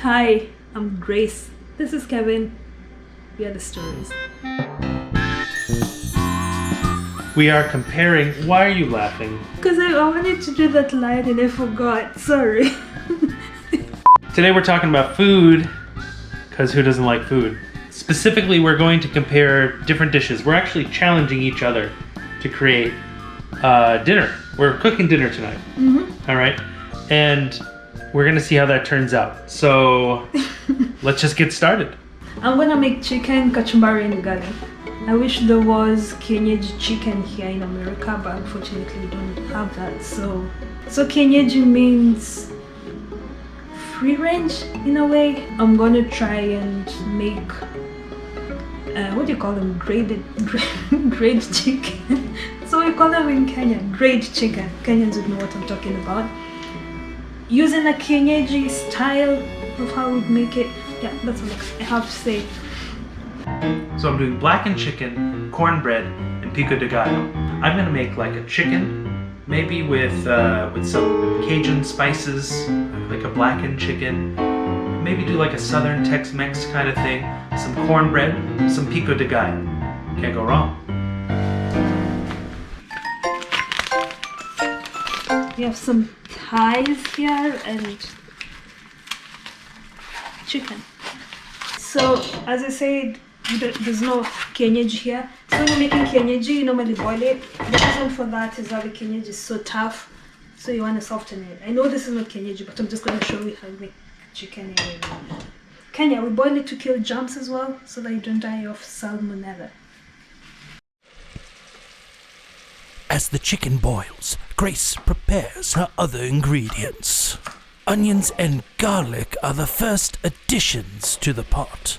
Hi, I'm Grace. This is Kevin. We are the stories. We are comparing. Why are you laughing? Because I wanted to do that line and I forgot. Sorry. Today we're talking about food, because who doesn't like food? Specifically, we're going to compare different dishes. We're actually challenging each other to create dinner. We're cooking dinner tonight. All right? And we're going to see how that turns out. So let's just get started. I'm gonna make chicken kachumbari and ugali. I wish there was kienyeji chicken here in America, but unfortunately we don't have that. So kienyeji means free range in a way. I'm gonna try and make what do you call them? Graded chicken. So we call them in Kenya, grade chicken. Kenyans would know what I'm talking about. Using a kienyeji style of how we make it. Yeah, that's what I have to say. So I'm doing blackened chicken, cornbread, and pico de gallo. I'm gonna make like a chicken, maybe with some Cajun spices, like a blackened chicken. Maybe do like a Southern Tex-Mex kind of thing. Some cornbread, some pico de gallo. Can't go wrong. We have some thighs here and chicken. So as I said, there's no kienyeji here. So when you're making kienyeji, you normally boil it. The reason for that is that the kienyeji is so tough, so you want to soften it. I know this is not kienyeji, but I'm just going to show you how we make chicken in Kenya. We boil it to kill germs as well, so that you don't die of salmonella. As the chicken boils, Grace prepares her other ingredients. Onions and garlic are the first additions to the pot.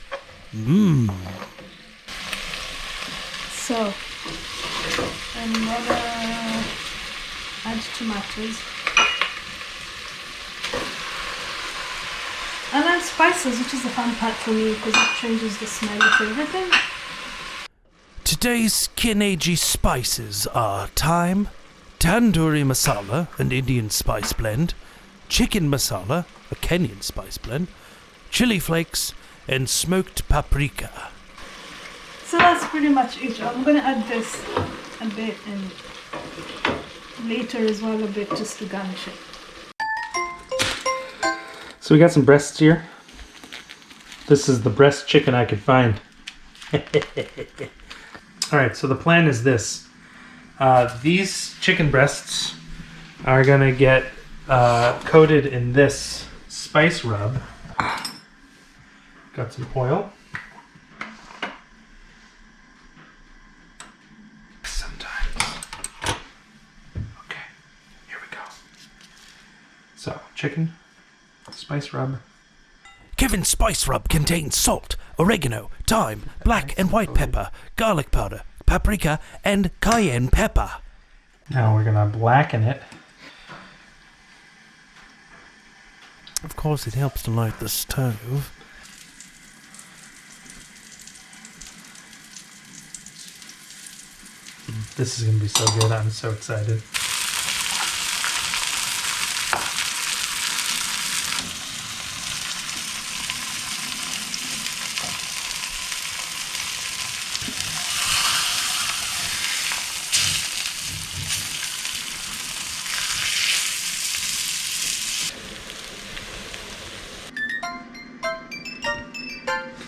So, another add tomatoes. And then spices, which is the fun part for me because it changes the smell of everything. Today's kienyeji spices are thyme, tandoori masala, an Indian spice blend, chicken masala, a Kenyan spice blend, chili flakes, and smoked paprika. So that's pretty much it. I'm going to add this a bit and later as well a bit just to garnish it. So we got some breasts here. This is the breast chicken I could find. Alright, so the plan is this. These chicken breasts are gonna get coated in this spice rub. Got some oil. Sometimes. Okay, here we go. So, chicken, spice rub. Kevin's spice rub contains salt, oregano, thyme, black and white pepper, garlic powder, paprika, and cayenne pepper. Now we're gonna blacken it. Of course, it helps to light the stove. This is gonna be so good. I'm so excited.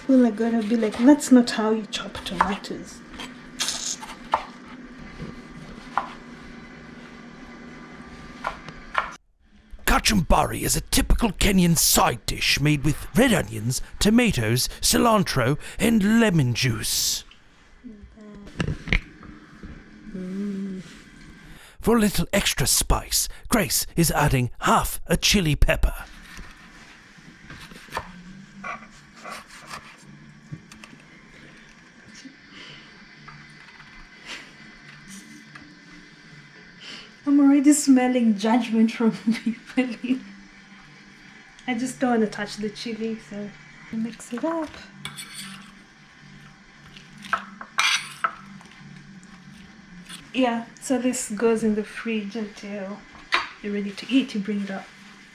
People are going to be like, that's not how you chop tomatoes. Kachumbari is a typical Kenyan side dish made with red onions, tomatoes, cilantro, and lemon juice. For a little extra spice, Grace is adding half a chili pepper. I'm already smelling judgment from people. I just don't want to touch the chili, so mix it up. Yeah, so this goes in the fridge until you're ready to eat. You bring it up.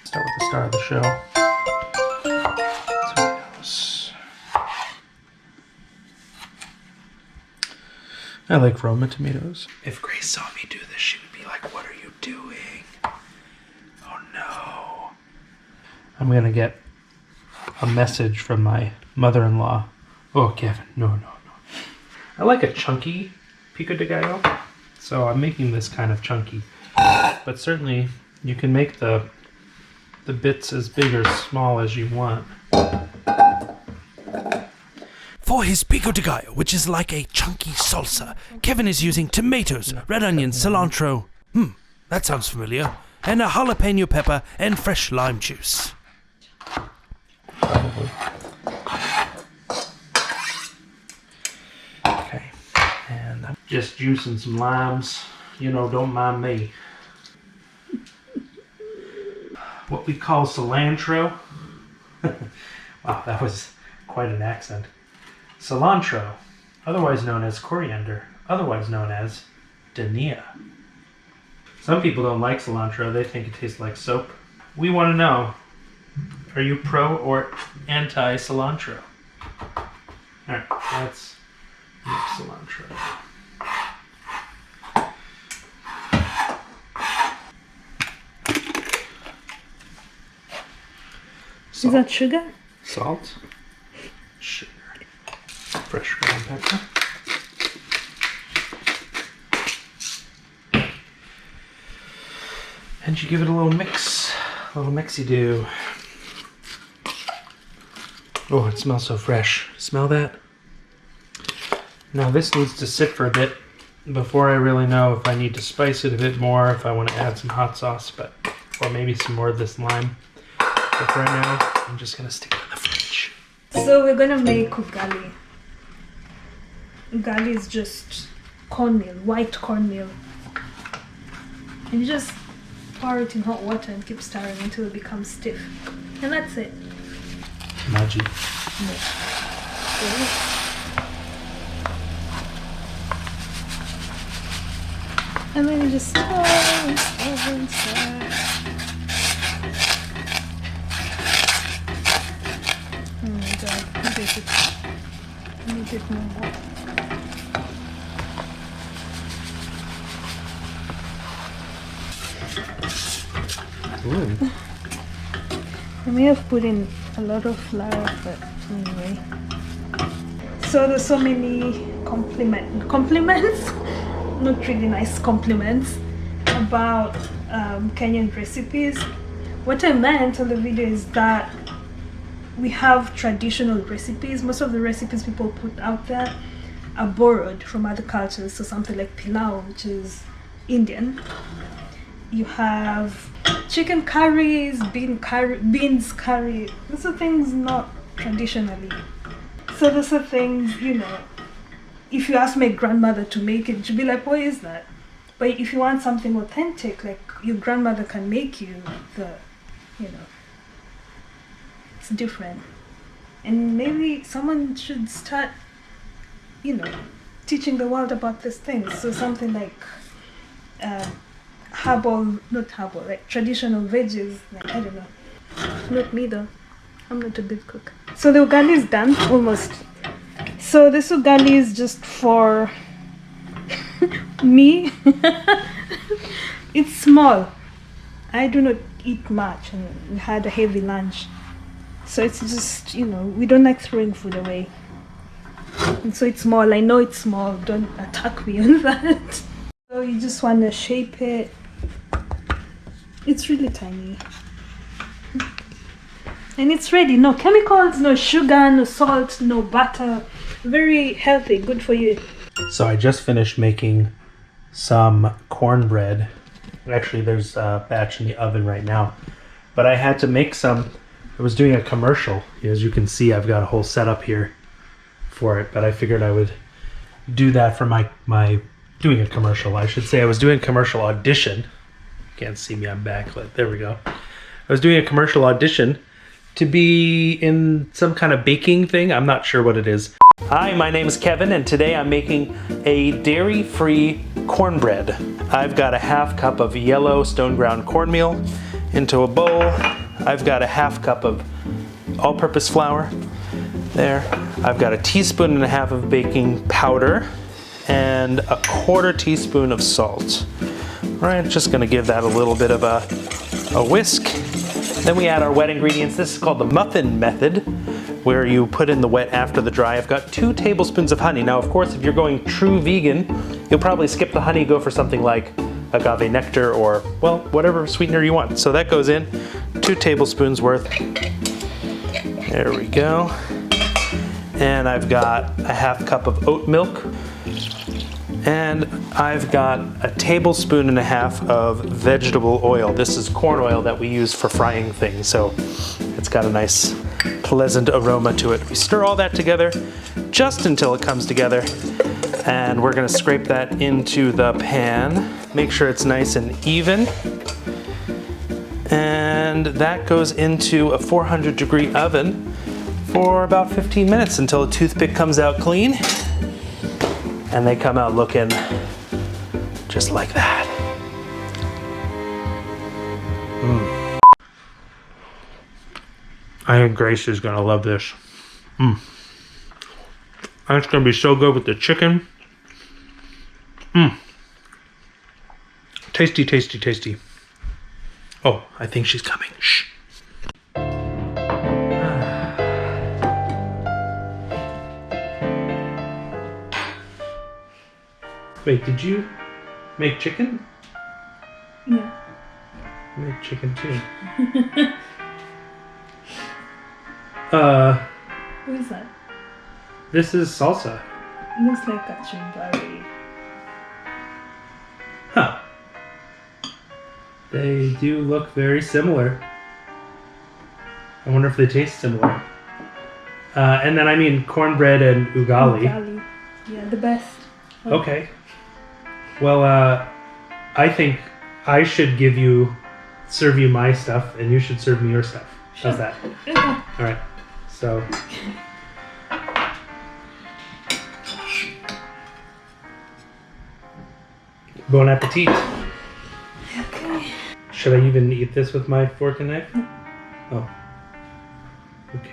Start with the star of the show. I like Roma tomatoes. If Grace saw me do this, she would be like, what are you doing? Oh no. I'm gonna get a message from my mother-in-law. Oh, Kevin, no. I like a chunky pico de gallo, so I'm making this kind of chunky. But certainly, you can make the bits as big or small as you want. For his pico de gallo, which is like a chunky salsa, Kevin is using tomatoes, red onions, cilantro. That sounds familiar. And a jalapeno pepper and fresh lime juice. Probably. Okay, and I'm just juicing some limes. You know, don't mind me. What we call cilantro. Wow, that was quite an accent. Cilantro, otherwise known as coriander, otherwise known as Dania. Some people don't like cilantro, they think it tastes like soap. We want to know, are you pro or anti-cilantro? Alright, let's make cilantro. Is that sugar? Salt, sugar, fresh ground pepper. And you give it a little mix, a little mixy-do. Oh, it smells so fresh. Smell that? Now this needs to sit for a bit before I really know if I need to spice it a bit more, if I want to add some hot sauce, or maybe some more of this lime. But for right now, I'm just gonna stick it in the fridge. So we're gonna make ugali. Ugali is just cornmeal, white cornmeal. And you just pour it in hot water and keep stirring until it becomes stiff. And that's it. Magic. And then you just stir and stir and stir. Oh my god, I need it more hot. Ooh. I may have put in a lot of flour, but anyway. So there's so many compliments, not really nice compliments, about Kenyan recipes. What I meant on the video is that we have traditional recipes. Most of the recipes people put out there are borrowed from other cultures. So something like pilau, which is Indian. You have chicken curries, beans curry. Those are things not traditionally. So those are things, you know, if you ask my grandmother to make it, she'd be like, what is that? But if you want something authentic, like your grandmother can make you it's different. And maybe someone should start, teaching the world about these things. So something like traditional veggies, like, I don't know. Not me though. I'm not a good cook. So the ugali is done, almost. So this ugali is just for me. It's small. I do not eat much and we had a heavy lunch. So it's just, we don't like throwing food away. And so it's small. I know it's small. Don't attack me on that. So you just want to shape it. It's really tiny. And it's ready. No chemicals, no sugar, no salt, no butter. Very healthy, good for you. So I just finished making some cornbread. Actually, there's a batch in the oven right now. But I had to make some. I was doing a commercial. As you can see, I've got a whole setup here for it. But I figured I would do that for my doing a commercial. I should say I was doing a commercial audition. Can't see me, I'm backlit. There we go. I was doing a commercial audition to be in some kind of baking thing. I'm not sure what it is. Hi, my name is Kevin, and today I'm making a dairy-free cornbread. I've got a half cup of yellow stone ground cornmeal into a bowl. I've got a half cup of all-purpose flour there. I've got a teaspoon and a half of baking powder. and a 1/4 teaspoon of salt. All right, just gonna give that a little bit of a whisk. Then we add our wet ingredients. This is called the muffin method, where you put in the wet after the dry. I've got 2 tablespoons of honey. Now, of course, if you're going true vegan, you'll probably skip the honey, go for something like agave nectar or, well, whatever sweetener you want. So that goes in, 2 tablespoons worth. There we go. And I've got a 1/2 cup of oat milk. And I've got a 1.5 tablespoons of vegetable oil. This is corn oil that we use for frying things, so it's got a nice, pleasant aroma to it. We stir all that together just until it comes together, and we're gonna scrape that into the pan. Make sure it's nice and even. And that goes into a 400-degree oven for about 15 minutes until a toothpick comes out clean. And they come out looking just like that. I think Grace is gonna love this. And it's gonna be so good with the chicken. Tasty, tasty, tasty. Oh, I think she's coming. Shh. Wait, did you make chicken? Yeah. I made chicken too. What is that? This is salsa. It looks like kachumbari. Huh. They do look very similar. I wonder if they taste similar. And then I mean cornbread and ugali. Ugali. Yeah, the best. Okay. Well, I think I should serve you my stuff, and you should serve me your stuff. How's that? Okay. All right. So. Bon appetit. Okay. Should I even eat this with my fork and knife? Oh. Okay.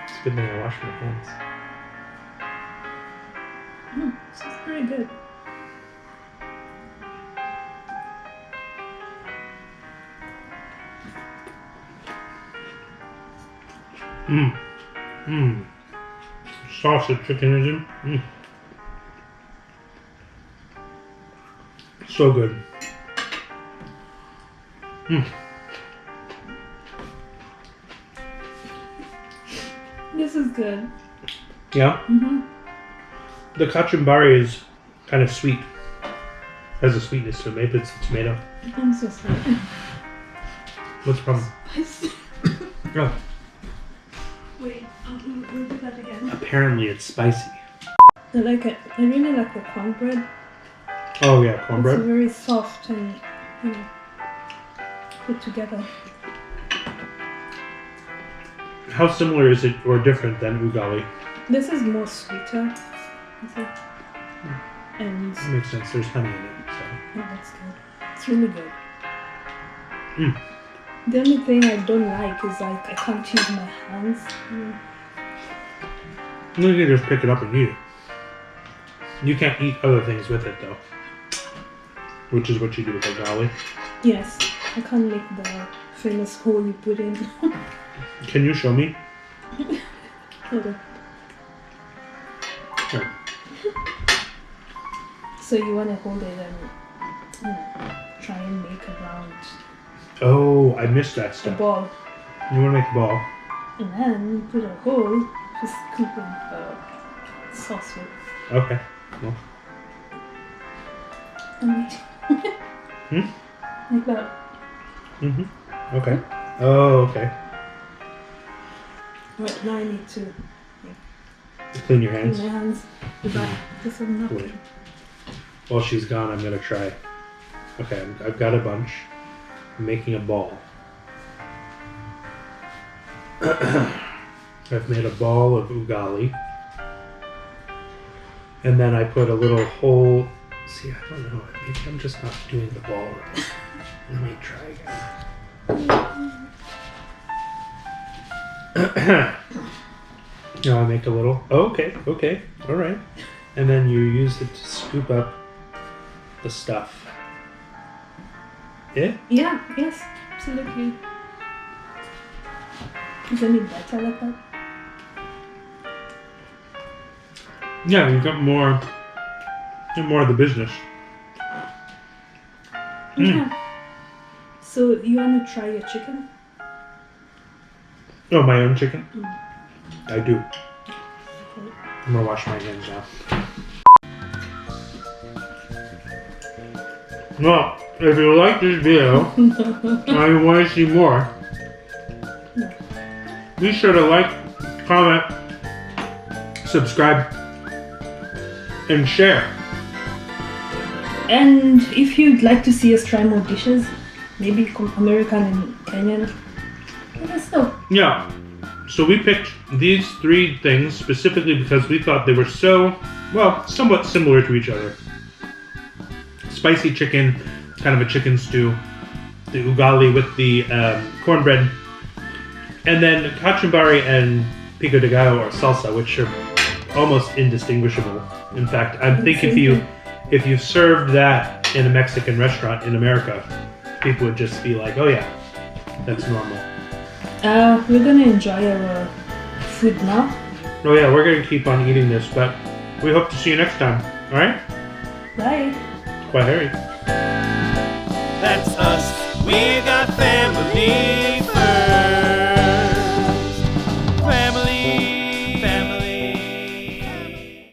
It's a good thing I washed my hands. This is pretty good. Sausage chicken is in. So good. This is good. Yeah? The kachumbari is kind of sweet. Has a sweetness to it. Maybe it's the tomato. I'm so sorry. What's the problem? Spicy. Oh. Wait, we'll do that again. Apparently it's spicy. I like it. I really like the cornbread. Oh yeah, cornbread. It's very soft and, you know, put together. How similar is it or different than ugali? This is more sweeter, I think. And That makes sense. There's honey in it. oh, that's good. It's really good. The only thing I don't like is like I can't use my hands. So you can just pick it up and eat it. You can't eat other things with it though, which is what you do with ugali. Yes, I can't make the famous hole you put in. Can you show me? Okay. Here. So you want to hold it and, you know, try and make a round Oh, I missed that a step. ball, You want to make a ball? and then put a hole. Just scoop in sauce with. Okay. Well, Like that. okay. Oh, okay. Right, now I need to Clean your clean hands. my hands with that. This is Wait. napkin. While she's gone, I'm gonna try. Okay, I've got a bunch. I'm making a ball. I've made a ball of ugali. And then I put a little hole. See, I don't know. Maybe I'm just not doing the ball right. Let me try again. No, I make a little. Oh, okay, all right. And then you use it to scoop up the stuff. Yeah? Yeah, yes, absolutely. Isn't it better like that? Yeah, you got more of the business. Yeah. So you wanna try your chicken? Oh, my own chicken? I do. I'm gonna wash my hands now. Well, if you like this video and you want to see more, be sure to like, comment, subscribe, and share. And if you'd like to see us try more dishes, maybe American and Kenyan, let us know. Yeah. So we picked these 3 things specifically because we thought they were somewhat similar to each other. Spicy chicken, kind of a chicken stew. The ugali with the cornbread. And then kachumbari and pico de gallo or salsa, which are almost indistinguishable. In fact, I think if you served that in a Mexican restaurant in America, people would just be like, oh yeah, that's normal. We're gonna enjoy our food now. Oh yeah, we're gonna keep on eating this, but we hope to see you next time. Alright? Bye. Quite hairy. That's us. We got family.